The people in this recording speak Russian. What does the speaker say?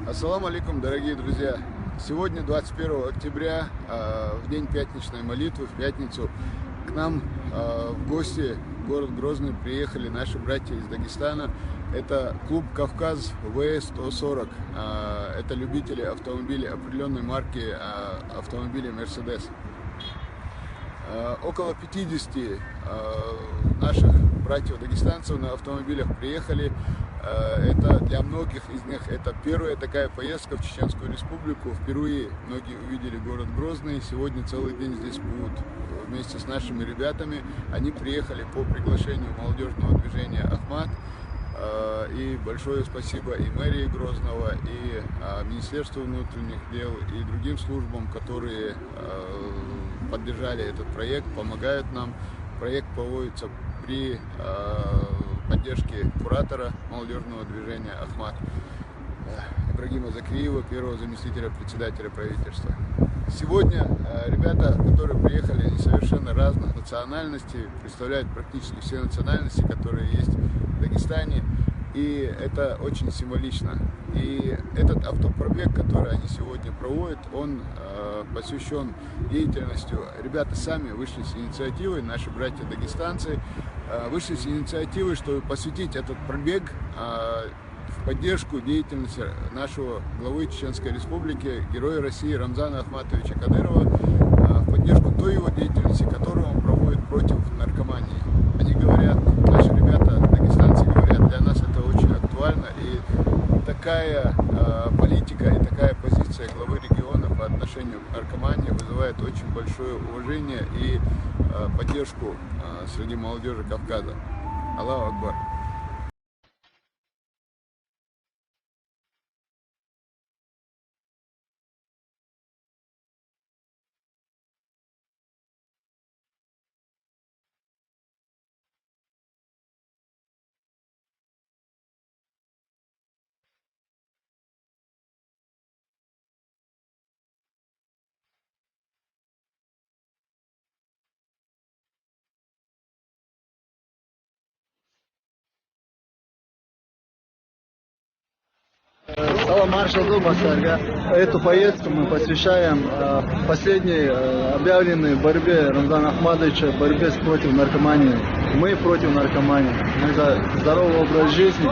Ассаламу алейкум, дорогие друзья! Сегодня, 21 октября, в день пятничной молитвы, в пятницу, к нам в гости в город Грозный приехали наши братья из Дагестана. Это клуб «Кавказ» ВС-140. Это любители автомобилей определенной марки, автомобилей Mercedes. Около 50 наших братьев-дагестанцев на автомобилях приехали. Это для многих из них это первая такая поездка в Чеченскую Республику. Впервые многие увидели город Грозный. Сегодня целый день здесь будут вместе с нашими ребятами. Они приехали по приглашению молодежного движения «Ахмат». И большое спасибо и мэрии Грозного, и Министерству внутренних дел, и другим службам, которые поддержали этот проект, помогают нам. Проект проводится при поддержке куратора молодежного движения «Ахмат» Ибрагима Закриева, первого заместителя председателя правительства. Сегодня ребята, которые приехали из совершенно разных национальностей, представляют практически все национальности, которые есть в Дагестане, и это очень символично. И этот автопробег, который они сегодня проводят, он посвящен деятельностью. Ребята сами вышли с инициативой, наши братья-дагестанцы, вышли с инициативой, чтобы посвятить этот пробег в поддержку деятельности нашего главы Чеченской Республики, героя России Рамзана Ахматовича Кадырова, в поддержку той его деятельности, которую он проводит против наркомании. Они говорят, наши ребята, дагестанцы говорят, для нас это очень актуально, и такая политика и такая позиция главы региона по отношению к наркомании вызывает очень большое уважение и поддержку среди молодежи Кавказа. Аллаху Акбар! Салам маршал Басарга. Эту поездку мы посвящаем последней объявленной борьбе Рамзана Ахматовича, борьбе против наркомании. Мы против наркомании. Мы за здоровый образ жизни.